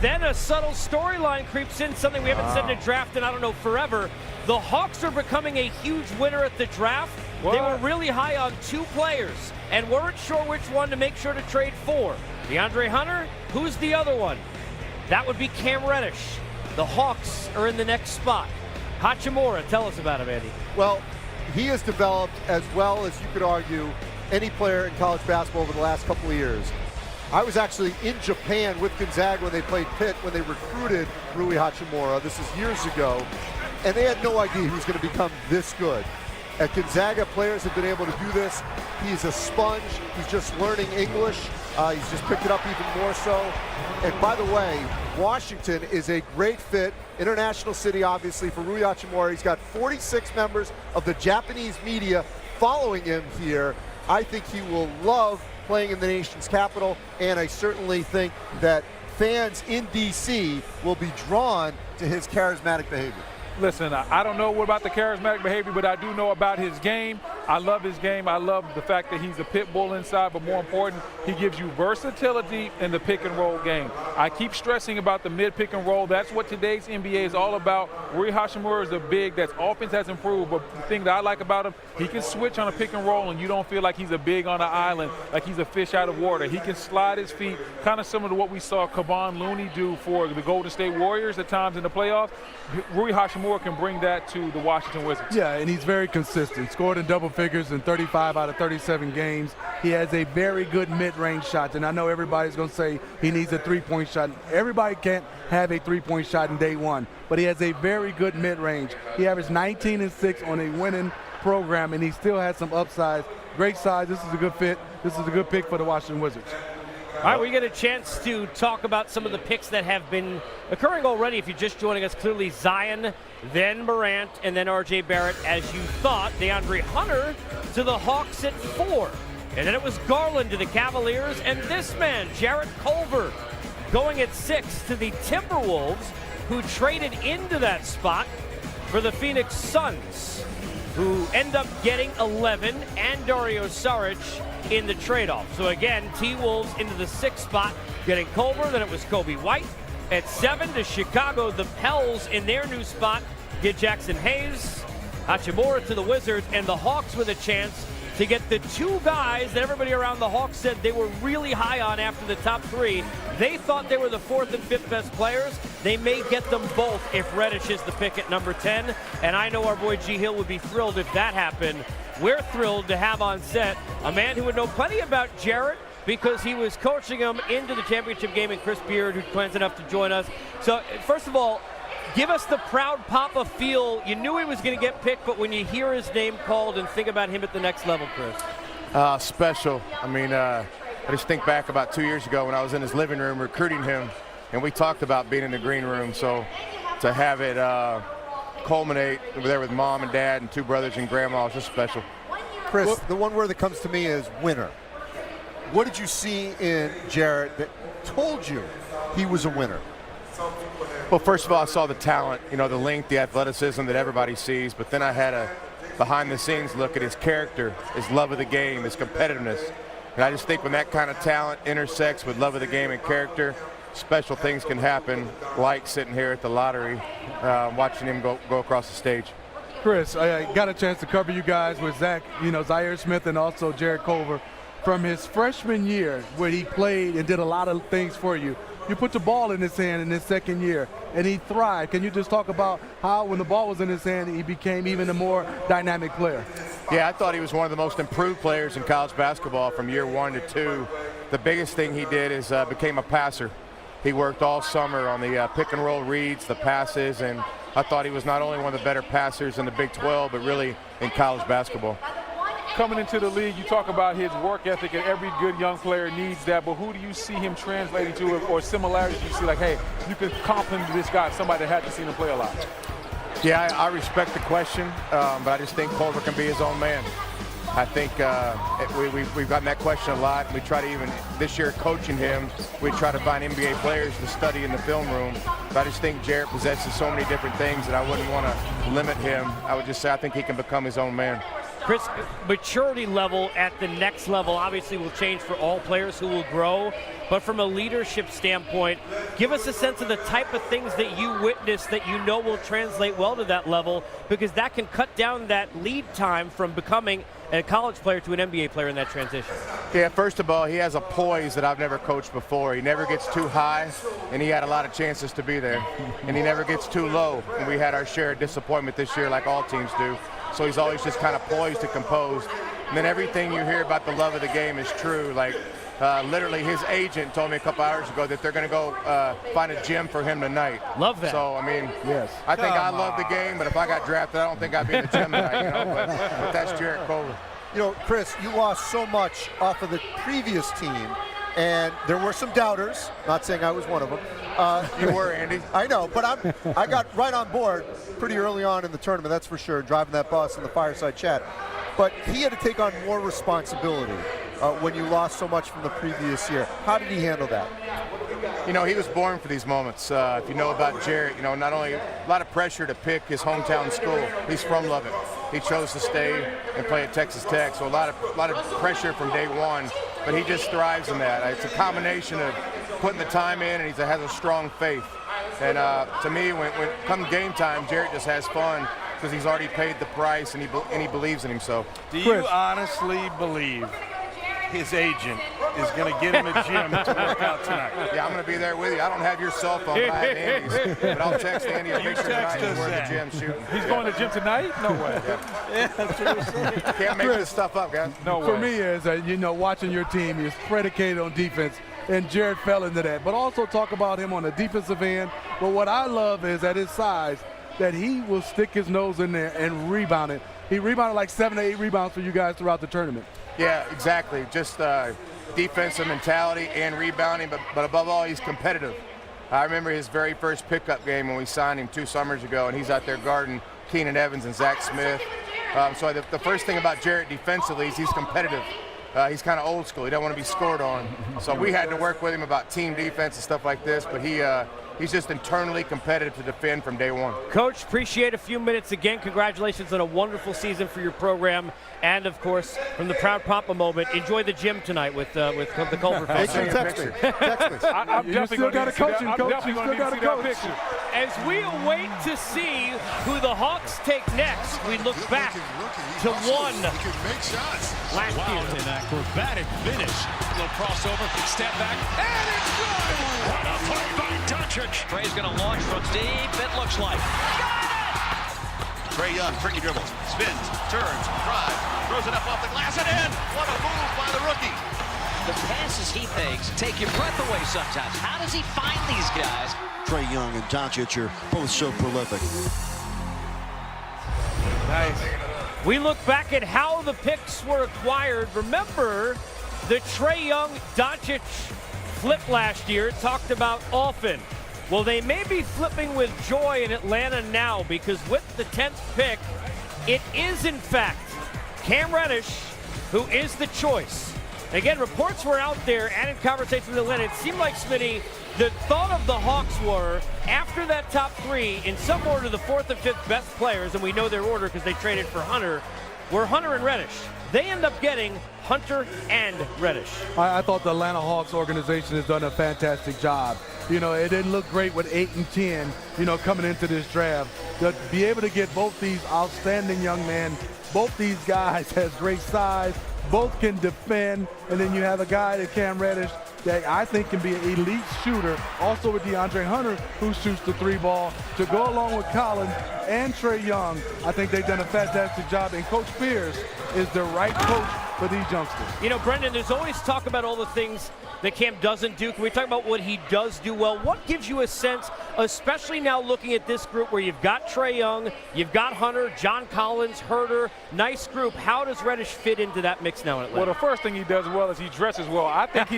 then a subtle storyline creeps in, something we haven't said in a draft in, I don't know, forever. The Hawks are becoming a huge winner at the draft. What? They were really high on 2 players and weren't sure which one to make sure to trade for. DeAndre Hunter, who's the other one? That would be Cam Reddish. The Hawks are in the next spot. Hachimura, tell us about him, Andy. Well, he has developed as well as you could argue any player in college basketball over the last couple of years. I was actually in Japan with Gonzaga when they played Pitt, when they recruited Rui Hachimura. This is years ago. And they had no idea he was going to become this good. At Gonzaga, players have been able to do this. He's a sponge. He's just learning English. He's just picked it up even more so. And by the way, Washington is a great fit. International city, obviously, for Rui Hachimura. He's got 46 members of the Japanese media following him here. I think he will love playing in the nation's capital, and I certainly think that fans in D.C. will be drawn to his charismatic behavior. Listen, I don't know what about the charismatic behavior, but I do know about his game. I love his game. I love the fact that he's a pit bull inside, but more important, he gives you versatility in the pick and roll game. I keep stressing about the mid pick and roll. That's what today's NBA is all about. Rui Hachimura is a big that's offense has improved, but the thing that I like about him, he can switch on a pick and roll and you don't feel like he's a big on an island, like he's a fish out of water. He can slide his feet, kind of similar to what we saw Kevon Looney do for the Golden State Warriors at times in the playoffs. Rui Hachimura can bring that to the Washington Wizards. Yeah, and he's very consistent. Scored in double figures in 35 out of 37 games. He has a very good mid-range shot, and I know everybody's going to say he needs a three-point shot. Everybody can't have a three-point shot in day one, but he has a very good mid-range. He averaged 19 and 6 on a winning program, and he still has some upside. Great size. This is a good fit. This is a good pick for the Washington Wizards. All right, we get a chance to talk about some of the picks that have been occurring already. If you're just joining us, clearly Zion, then Morant, and then R.J. Barrett, as you thought. DeAndre Hunter to the Hawks at 4. And then it was Garland to the Cavaliers, and this man, Jarrett Culver, going at 6 to the Timberwolves, who traded into that spot for the Phoenix Suns, who end up getting 11 and Dario Saric in the trade-off. So again, T-Wolves into the 6th spot, getting Culver. Then it was Kobe White at 7 to Chicago. The Pels in their new spot get Jackson Hayes. Hachimura to the Wizards, and the Hawks with a chance to get the 2 guys that everybody around the Hawks said they were really high on after the top 3. They thought they were the 4th and 5th best players. They may get them both if Reddish is the pick at number 10. And I know our boy G. Hill would be thrilled if that happened. We're thrilled to have on set a man who would know plenty about Jarrett because he was coaching him into the championship game, and Chris Beard, who's kind enough to join us. So, first of all, give us the proud Papa feel. You knew he was going to get picked, but when you hear his name called and think about him at the next level, Chris. Special. I mean, I just think back about 2 years ago when I was in his living room recruiting him, and we talked about being in the green room. So to have it culminate over there with mom and dad and 2 brothers and grandma is just special. Chris, the one word that comes to me is winner. What did you see in Jarrett that told you he was a winner? Well, first of all, I saw the talent, you know, the length, the athleticism that everybody sees, but then I had a behind-the-scenes look at his character, his love of the game, his competitiveness. And I just think when that kind of talent intersects with love of the game and character, special things can happen, like sitting here at the lottery, watching him go across the stage. Chris, I got a chance to cover you guys with Zach, Zaire Smith, and also Jarrett Culver. From his freshman year, where he played and did a lot of things for you, you put the ball in his hand in his second year, and he thrived. Can you just talk about how, when the ball was in his hand, he became even a more dynamic player? Yeah, I thought he was one of the most improved players in college basketball from year 1 to 2. The biggest thing he did is became a passer. He worked all summer on the pick and roll reads, the passes, and I thought he was not only one of the better passers in the Big 12, but really in college basketball. Coming into the league, you talk about his work ethic, and every good young player needs that, but who do you see him translating to, or similarities you see, like, hey, you can compliment this guy, somebody that hasn't seen him play a lot? Yeah, I respect the question, but I just think Culver can be his own man. I think we've gotten that question a lot. We try to even, this year coaching him, we try to find NBA players to study in the film room. But I just think Jarrett possesses so many different things that I wouldn't want to limit him. I would just say I think he can become his own man. Chris, maturity level at the next level obviously will change for all players who will grow, but from a leadership standpoint, give us a sense of the type of things that you witnessed that you know will translate well to that level, because that can cut down that lead time from becoming a college player to an NBA player in that transition. Yeah, first of all, he has a poise that I've never coached before. He never gets too high, and he had a lot of chances to be there. And he never gets too low, and we had our share of disappointment this year like all teams do. So he's always just kind of poised and composed. And then everything you hear about the love of the game is true. Like, literally his agent told me a couple hours ago that they're going to go find a gym for him tonight. Love that. So, I mean, Yes. I think I love the game, but if I got drafted, I don't think I'd be in the gym tonight, you know, but that's Jarrett Culver. You know, Chris, you lost so much off of the previous team, and there were some doubters. Not saying I was one of them. You were, Andy. I know, but I got right on board pretty early on in the tournament, that's for sure, driving that bus in the fireside chat. But he had to take on more responsibility when you lost so much from the previous year. How did he handle that? You know, he was born for these moments. If you know about Jarrett, you know, not only a lot of pressure to pick his hometown school. He's from Lubbock. He chose to stay and play at Texas Tech, so a lot of pressure from day one. But he just thrives in that. It's a combination of putting the time in, and he has a strong faith. And to me, when come game time, Jarrett just has fun because he's already paid the price, and he believes in himself. Do you honestly believe his agent is going to get him a gym to work out tonight? Yeah, I'm going to be there with you. I don't have your cell phone, but I have Andy's. But I'll text Andy a picture tonight of where the gym's shooting. He's going to the gym tonight? No way. Yeah, that's what I'm saying. Can't make this stuff up, guys. No way. For me, is you know, watching your team is predicated on defense, and Jarrett fell into that. But also talk about him on the defensive end. But what I love is at his size that he will stick his nose in there and rebound it. He rebounded like 7 to 8 rebounds for you guys throughout the tournament. Yeah, exactly. Just defensive mentality and rebounding, but above all, he's competitive. I remember his very first pickup game when we signed him 2 summers ago, and he's out there guarding Keenan Evans and Zach Smith. So the first thing about Jarrett defensively is he's competitive. He's kind of old school. He doesn't want to be scored on. So we had to work with him about team defense and stuff like this, but he's just internally competitive to defend from day one. Coach, appreciate a few minutes again. Congratulations on a wonderful season for your program. And, of course, from the Proud Papa moment, enjoy the gym tonight with the Culver Make family. sure you text me. Text me. I'm definitely still going to gotta coach him, I'm Coach. definitely You going to still see gotta that coach. picture. As we await to see who the Hawks take next, we look back to one last year. In that acrobatic finish. Little crossover, step back, and it's good! What a play by Doncic! Trey's going to launch from deep, it looks like. Trae Young, tricky dribbles, spins, turns, drives, throws it up off the glass and in! What a move by the rookie! The passes he makes take your breath away sometimes. How does he find these guys? Trae Young and Doncic are both so prolific. Nice. We look back at how the picks were acquired. Remember the Trae Young Doncic flip last year, talked about often. Well, they may be flipping with joy in Atlanta now, because with the 10th pick, it is in fact Cam Reddish who is the choice. Again, reports were out there and in conversation with Atlanta. It seemed like, Smitty, the thought of the Hawks were, after that top 3, in some order, the 4th and 5th best players, and we know their order because they traded for Hunter, were Hunter and Reddish. They end up getting Hunter and Reddish. I thought the Atlanta Hawks organization has done a fantastic job. You know, it didn't look great with 8 and 10, you know, coming into this draft. To be able to get both these outstanding young men, both these guys has great size, both can defend, and then you have a guy like Cam Reddish that I think can be an elite shooter. Also with DeAndre Hunter, who shoots the 3 ball, to go along with Collins and Trae Young. I think they've done a fantastic job, and Coach Pierce is the right coach for these youngsters. You know, Brendan, there's always talk about all the things that Cam doesn't do. Can we talk about what he does do well? What gives you a sense, especially now looking at this group where you've got Trae Young, you've got Hunter, John Collins, Herter, nice group. How does Reddish fit into that mix now in Atlanta? Well, the first thing he does well is he dresses well. I think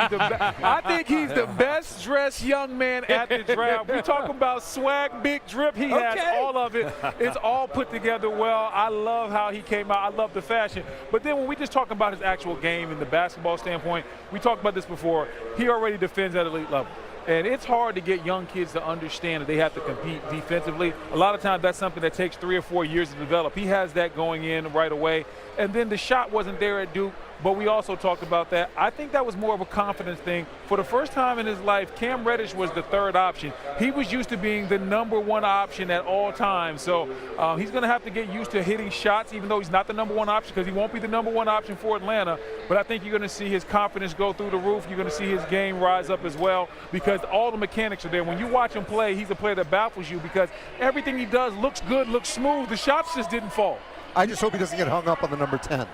he's the best dressed young man at the draft. We talk about swag, big drip. He has all of it. It's all put together well. I love how he came out. I love the fashion. But then when we just talk about his actual game and the basketball standpoint, we talked about this before. He already defends at elite level. And it's hard to get young kids to understand that they have to compete defensively. A lot of times that's something that takes 3 or 4 years to develop. He has that going in right away. And then the shot wasn't there at Duke, but we also talked about that. I think that was more of a confidence thing. For the first time in his life, Cam Reddish was the third option. He was used to being the #1 option at all times. So he's going to have to get used to hitting shots, even though he's not the #1 option, because he won't be the #1 option for Atlanta. But I think you're going to see his confidence go through the roof. You're going to see his game rise up as well, because all the mechanics are there. When you watch him play, he's a player that baffles you because everything he does looks good, looks smooth. The shots just didn't fall. I just hope he doesn't get hung up on the number 10.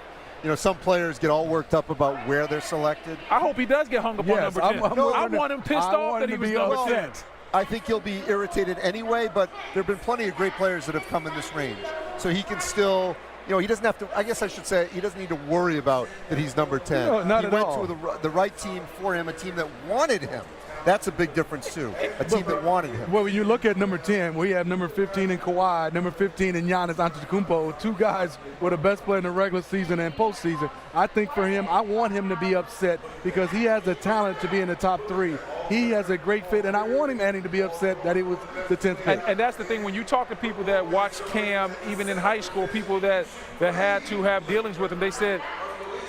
You know, some players get all worked up about where they're selected. I hope he does get hung up on number 10. I want him pissed off that he was number 10. I think he'll be irritated anyway, but there have been plenty of great players that have come in this range. So he can still, you know, he doesn't have to, I guess I should say, he doesn't need to worry about that he's number 10. No, not he at went all. to the right team for him, a team that wanted him. That's a big difference, too. A team that wanted him. Well, when you look at number 10, we have number 15 in Kawhi, number 15 in Giannis Antetokounmpo, two guys were the best player in the regular season and postseason. I think for him, I want him to be upset because he has the talent to be in the top 3. He has a great fit, and I want him, Andy, to be upset that he was the 10th pick. And that's the thing, when you talk to people that watched Cam, even in high school, people that had to have dealings with him, they said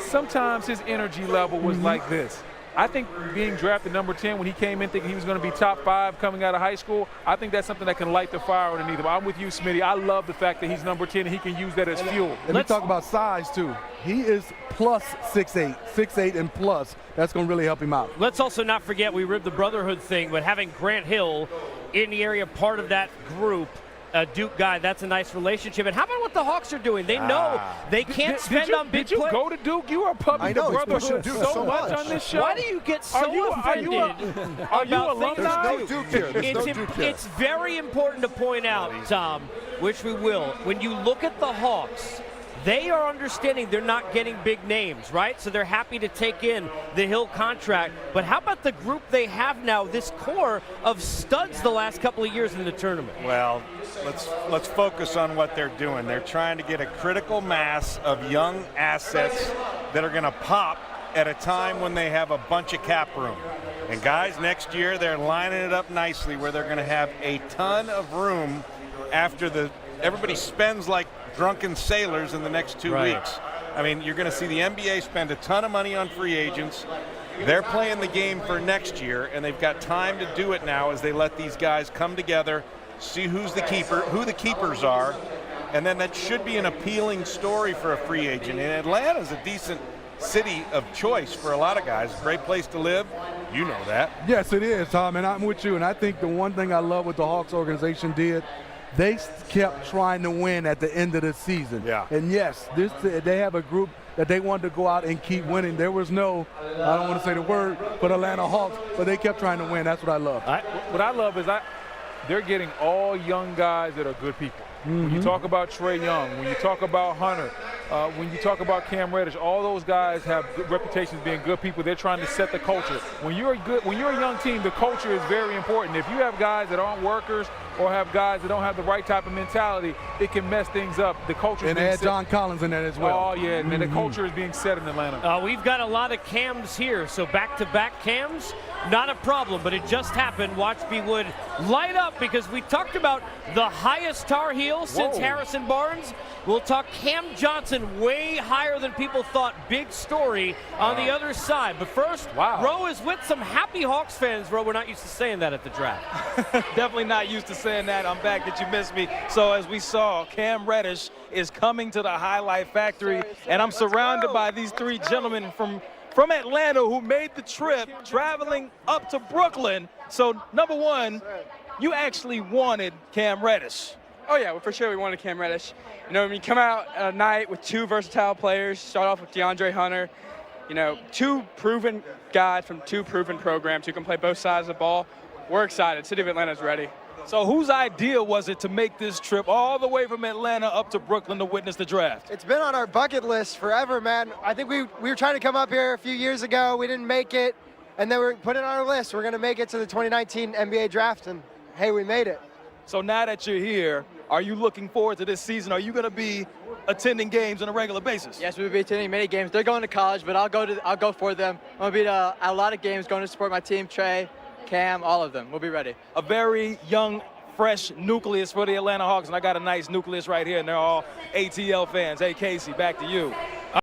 sometimes his energy level was like this. I think being drafted number 10 when he came in thinking he was going to be top 5 coming out of high school, I think that's something that can light the fire underneath him. I'm with you, Smitty. I love the fact that he's number 10 and he can use that as fuel. And let's talk about size, too. He is plus 6'8", and plus. That's going to really help him out. Let's also not forget, we ribbed the brotherhood thing, but having Grant Hill in the area, part of that group, a Duke guy, that's a nice relationship. And how about what the Hawks are doing? They know they can't spend on big players. Did you go to Duke? You are pumping the brotherhood so much on this show. Why do you get so offended are you alumni? There's no Duke here. There's no Duke here. It's very important to point out, Tom, which we will. When you look at the Hawks, they are understanding they're not getting big names, right? So they're happy to take in the Hill contract. But how about the group they have now, this core of studs the last couple of years in the tournament? Well, let's focus on what they're doing. They're trying to get a critical mass of young assets that are going to pop at a time when they have a bunch of cap room. And guys, next year they're lining it up nicely where they're going to have a ton of room after everybody spends like drunken sailors in the next 2 weeks. I mean, you're going to see the NBA spend a ton of money on free agents. They're playing the game for next year, and they've got time to do it now as they let these guys come together, see who the keepers are, and then that should be an appealing story for a free agent. And Atlanta's a decent city of choice for a lot of guys. Great place to live. You know that. Yes, it is, Tom, and I'm with you. And I think the one thing I love what the Hawks organization did, they kept trying to win at the end of the season. Yeah. And yes, they have a group that they wanted to go out and keep winning. There was no, I don't want to say the word, but Atlanta Hawks, but they kept trying to win. That's what I love. What I love is they're getting all young guys that are good people. When you talk about Trae Young, when you talk about Hunter, when you talk about Cam Reddish, all those guys have good reputations being good people. They're trying to set the culture. When you're a young team, the culture is very important. If you have guys that aren't workers or have guys that don't have the right type of mentality, it can mess things up. The culture and they had John Collins in there as well. Oh yeah, and the culture is being set in Atlanta. We've got a lot of Cams here, so back-to-back Cams, not a problem, but it just happened. Watch B. Wood light up because we talked about the highest Tar Heel since Harrison Barnes. We'll talk Cam Johnson way higher than people thought. Big story on the other side. But first, Ro is with some happy Hawks fans. Ro, we're not used to saying that at the draft. Definitely not used to saying that. I'm back that you missed me. So as we saw, Cam Reddish is coming to the Highlight Factory, and I'm surrounded by these three gentlemen from Atlanta who made the trip traveling up to Brooklyn. So number one, you actually wanted Cam Reddish. Oh yeah, well, for sure we wanted Cam Reddish. You know, when you come out at a night with two versatile players, start off with DeAndre Hunter, you know, two proven guys from two proven programs who can play both sides of the ball. We're excited. City of Atlanta's ready. So whose idea was it to make this trip all the way from Atlanta up to Brooklyn to witness the draft? It's been on our bucket list forever, man. I think we were trying to come up here a few years ago. We didn't make it, and then we put it on our list. We're going to make it to the 2019 NBA draft, and hey, we made it. So now that you're here, are you looking forward to this season? Are you going to be attending games on a regular basis? Yes, we'll be attending many games. They're going to college, but I'll go for them. I'm going to be at a lot of games, going to support my team, Trey, Cam, all of them. We'll be ready. A very young, fresh nucleus for the Atlanta Hawks, and I got a nice nucleus right here, and they're all ATL fans. Hey, Casey, back to you.